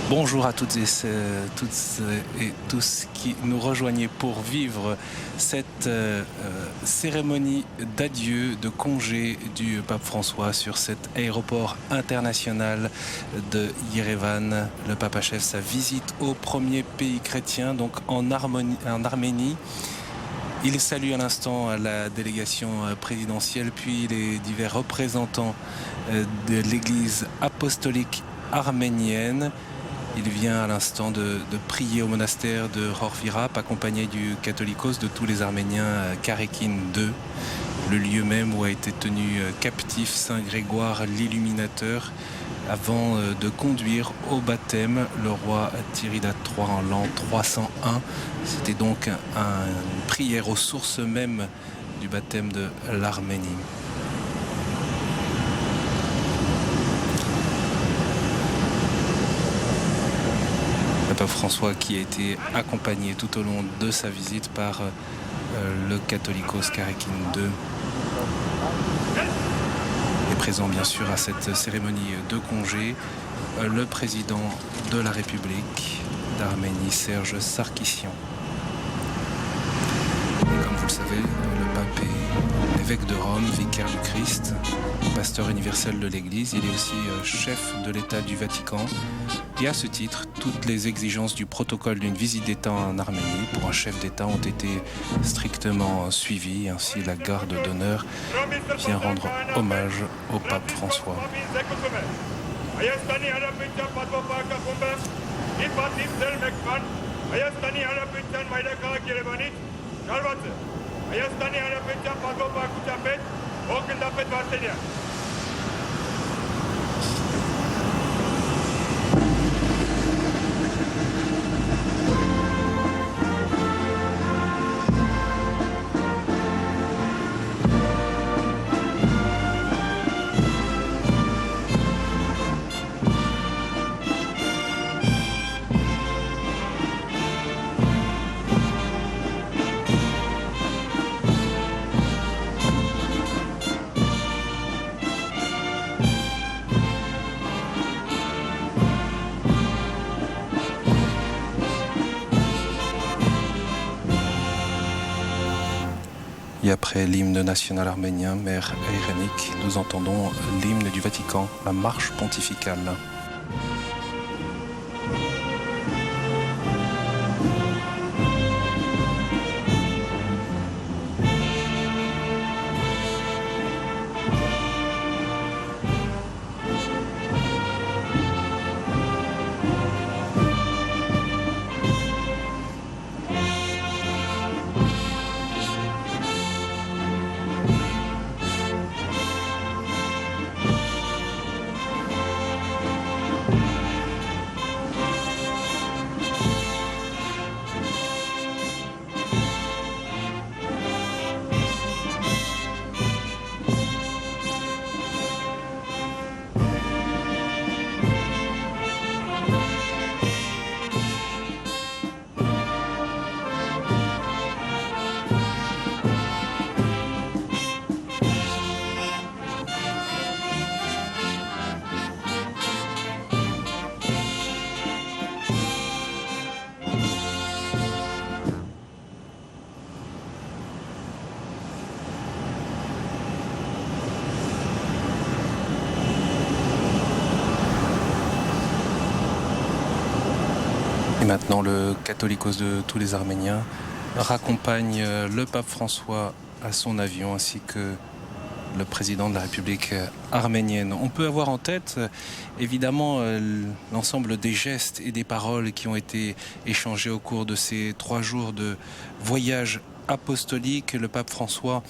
Bonjour à toutes et tous qui nous rejoignez pour vivre cette cérémonie d'adieu, de congé du pape François sur cet aéroport international de Yerevan. Le pape achève sa visite au premier pays chrétien, donc en Arménie. Il salue à l'instant la délégation présidentielle, puis les divers représentants de l'Église apostolique arménienne. Il vient à l'instant de prier au monastère de Horvirap, accompagné du catholicos de tous les Arméniens Karekin II, le lieu même où a été tenu captif Saint Grégoire l'Illuminateur, avant de conduire au baptême le roi Tiridate III en l'an 301. C'était donc une prière aux sources mêmes du baptême de l'Arménie. Le pape François qui a été accompagné tout au long de sa visite par le catholicos Karekin II est présent bien sûr à cette cérémonie de congé le président de la République d'Arménie, Serge Sarkissian. Et comme vous le savez, le pape est évêque de Rome, vicaire du Christ, pasteur universel de l'Église. Il est aussi chef de l'État du Vatican. Et à ce titre, toutes les exigences du protocole d'une visite d'État en Arménie pour un chef d'État ont été strictement suivies. Ainsi, la garde d'honneur vient rendre hommage au pape François. Et après l'hymne national arménien, Mère Eirenik, nous entendons l'hymne du Vatican, la marche pontificale. Et maintenant, le catholicos de tous les Arméniens raccompagne le pape François à son avion, ainsi que le président de la République arménienne. On peut avoir en tête, évidemment, l'ensemble des gestes et des paroles qui ont été échangés au cours de ces 3 jours de voyage apostolique. Le pape François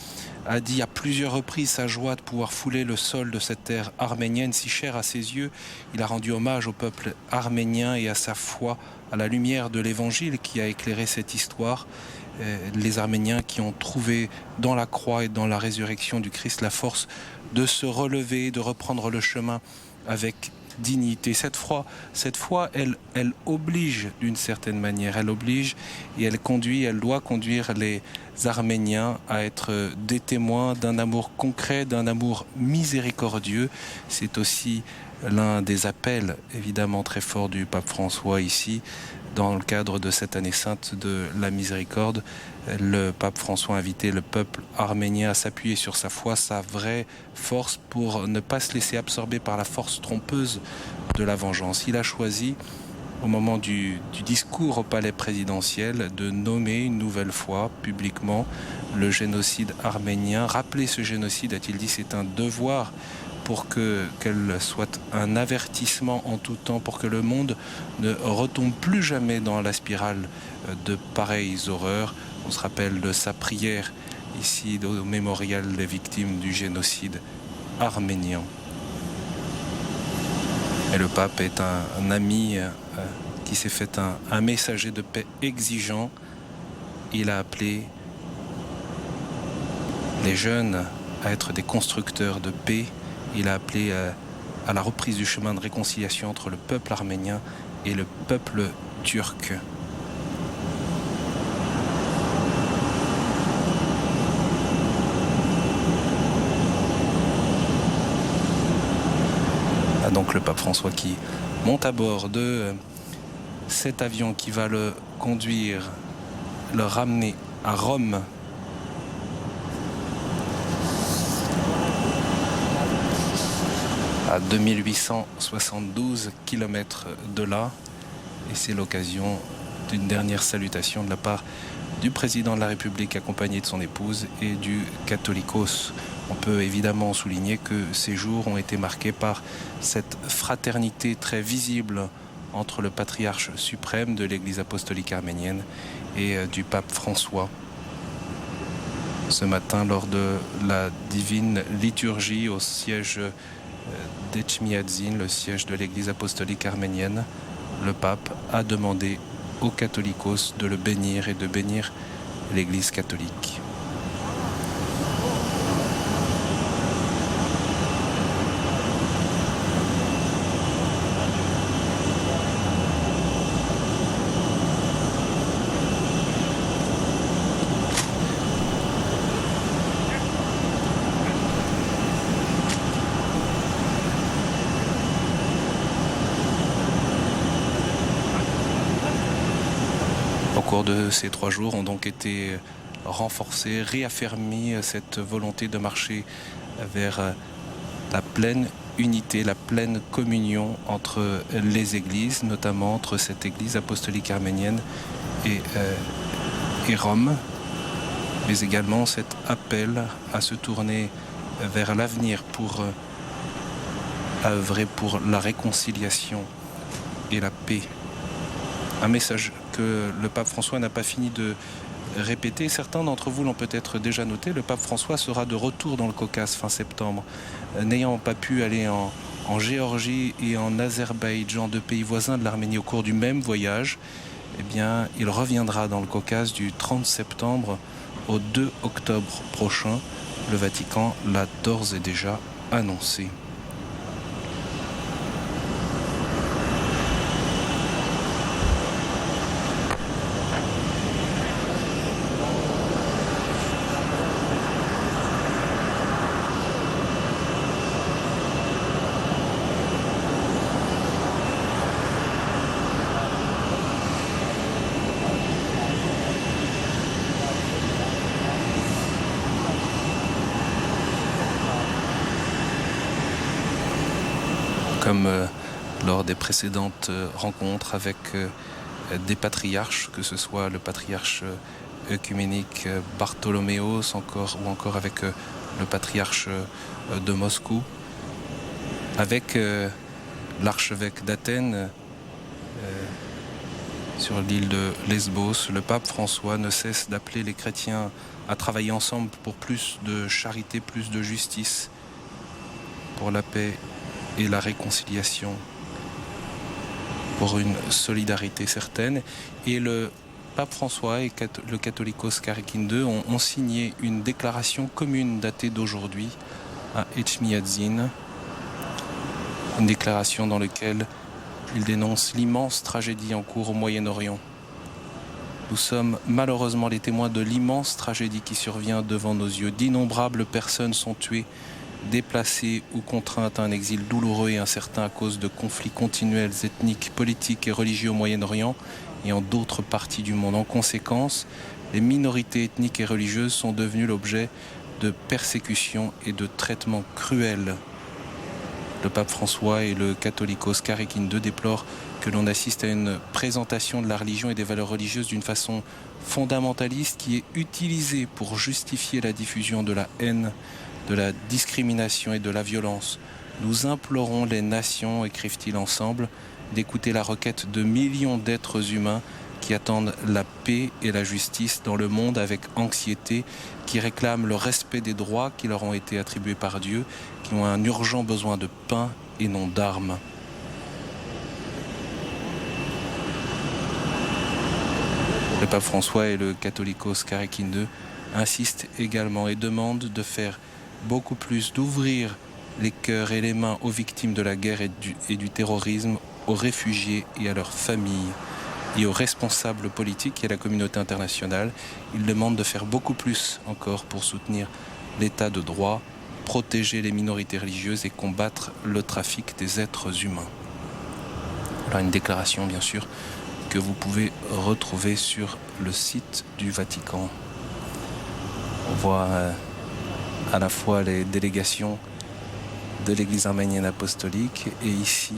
a dit à plusieurs reprises sa joie de pouvoir fouler le sol de cette terre arménienne si chère à ses yeux. Il a rendu hommage au peuple arménien et à sa foi à la lumière de l'Évangile qui a éclairé cette histoire. Les Arméniens qui ont trouvé dans la croix et dans la résurrection du Christ la force de se relever, de reprendre le chemin avec dignité. Cette foi, elle oblige d'une certaine manière, elle oblige et elle doit conduire les Arméniens à être des témoins d'un amour concret, d'un amour miséricordieux. C'est aussi l'un des appels évidemment très forts du pape François ici, dans le cadre de cette année sainte de la miséricorde. Le pape François a invité le peuple arménien à s'appuyer sur sa foi, sa vraie force, pour ne pas se laisser absorber par la force trompeuse de la vengeance. Il a choisi, au moment du discours au palais présidentiel, de nommer une nouvelle fois publiquement le génocide arménien. Rappeler ce génocide, a-t-il dit, c'est un devoir pour qu'elle soit un avertissement en tout temps, pour que le monde ne retombe plus jamais dans la spirale de pareilles horreurs. On se rappelle de sa prière ici au mémorial des victimes du génocide arménien. Et le pape est un ami qui s'est fait un messager de paix exigeant. Il a appelé les jeunes à être des constructeurs de paix. Il a appelé à la reprise du chemin de réconciliation entre le peuple arménien et le peuple turc. Donc le pape François qui monte à bord de cet avion qui va le conduire, le ramener à Rome. À 2872 km de là. Et c'est l'occasion d'une dernière salutation de la part du président de la République accompagné de son épouse et du Catholicos. On peut évidemment souligner que ces jours ont été marqués par cette fraternité très visible entre le patriarche suprême de l'Église apostolique arménienne et du pape François. Ce matin, lors de la divine liturgie au siège d'Etchmiadzin, le siège de l'Église apostolique arménienne, le pape a demandé aux catholicos de le bénir et de bénir l'Église catholique. Au cours de ces 3 jours ont donc été renforcés, réaffirmés cette volonté de marcher vers la pleine unité, la pleine communion entre les églises, notamment entre cette église apostolique arménienne et Rome, mais également cet appel à se tourner vers l'avenir pour œuvrer pour la réconciliation et la paix. Un message que le pape François n'a pas fini de répéter. Certains d'entre vous l'ont peut-être déjà noté, le pape François sera de retour dans le Caucase fin septembre. N'ayant pas pu aller en Géorgie et en Azerbaïdjan, 2 pays voisins de l'Arménie, au cours du même voyage, eh bien, il reviendra dans le Caucase du 30 septembre au 2 octobre prochain. Le Vatican l'a d'ores et déjà annoncé. Comme lors des précédentes rencontres avec des patriarches, que ce soit le patriarche œcuménique Bartholoméos ou encore avec le patriarche de Moscou, avec l'archevêque d'Athènes sur l'île de Lesbos. Le pape François ne cesse d'appeler les chrétiens à travailler ensemble pour plus de charité, plus de justice, pour la paix et la réconciliation, pour une solidarité certaine. Et le pape François et le Catholicos Karakin II ont signé une déclaration commune datée d'aujourd'hui à Etchmiadzin, une déclaration dans laquelle ils dénoncent l'immense tragédie en cours au Moyen-Orient. Nous sommes malheureusement les témoins de l'immense tragédie qui survient devant nos yeux. D'innombrables personnes sont tuées déplacées ou contraintes à un exil douloureux et incertain à cause de conflits continuels ethniques, politiques et religieux au Moyen-Orient et en d'autres parties du monde. En conséquence, les minorités ethniques et religieuses sont devenues l'objet de persécutions et de traitements cruels. Le pape François et le catholicos Karekin II déplorent que l'on assiste à une présentation de la religion et des valeurs religieuses d'une façon fondamentaliste qui est utilisée pour justifier la diffusion de la haine, de la discrimination et de la violence. Nous implorons les nations, écrivent-ils ensemble, d'écouter la requête de millions d'êtres humains qui attendent la paix et la justice dans le monde avec anxiété, qui réclament le respect des droits qui leur ont été attribués par Dieu, qui ont un urgent besoin de pain et non d'armes. Le pape François et le catholicos Karekin II insistent également et demandent de faire beaucoup plus, d'ouvrir les cœurs et les mains aux victimes de la guerre et du terrorisme, aux réfugiés et à leurs familles, et aux responsables politiques et à la communauté internationale. Ils demandent de faire beaucoup plus encore pour soutenir l'état de droit, protéger les minorités religieuses et combattre le trafic des êtres humains. Alors une déclaration, bien sûr, que vous pouvez retrouver sur le site du Vatican. On voit à la fois les délégations de l'Église arménienne apostolique et ici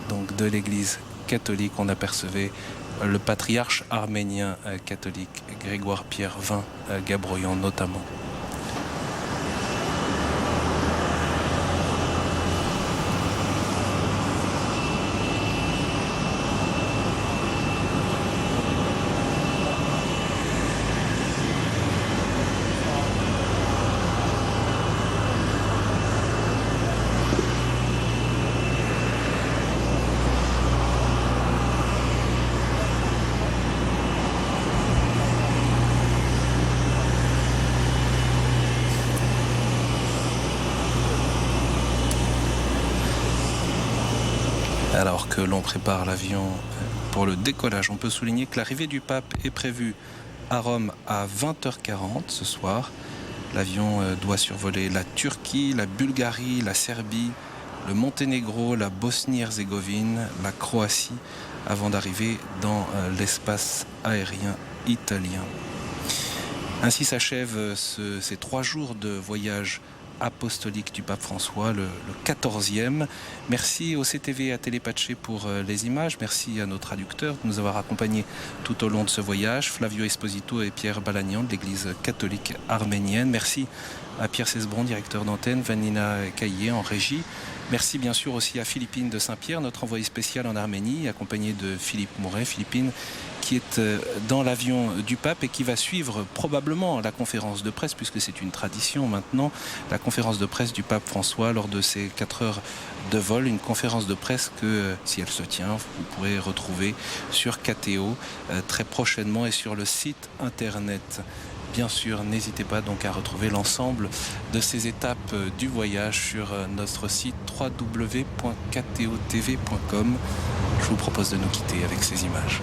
donc de l'Église catholique. On apercevait le patriarche arménien catholique Grégoire Pierre XX Gabroyan notamment. Alors que l'on prépare l'avion pour le décollage, on peut souligner que l'arrivée du pape est prévue à Rome à 20h40 ce soir. L'avion doit survoler la Turquie, la Bulgarie, la Serbie, le Monténégro, la Bosnie-Herzégovine, la Croatie, avant d'arriver dans l'espace aérien italien. Ainsi s'achèvent ces 3 jours de voyage apostolique du pape François, le 14e. Merci au CTV et à Télépatché pour les images. Merci à nos traducteurs de nous avoir accompagnés tout au long de ce voyage, Flavio Esposito et Pierre Balagnan de l'Église catholique arménienne. Merci à Pierre Cesbron, directeur d'antenne, Vanina Caillé en régie. Merci bien sûr aussi à Philippine de Saint-Pierre, notre envoyé spécial en Arménie, accompagné de Philippe Mouret. Philippine qui est dans l'avion du pape et qui va suivre probablement la conférence de presse, puisque c'est une tradition maintenant, la conférence de presse du pape François lors de ces 4 heures de vol. Une conférence de presse que, si elle se tient, vous pourrez retrouver sur KTO très prochainement et sur le site internet. Bien sûr, n'hésitez pas donc à retrouver l'ensemble de ces étapes du voyage sur notre site www.ktotv.com. Je vous propose de nous quitter avec ces images.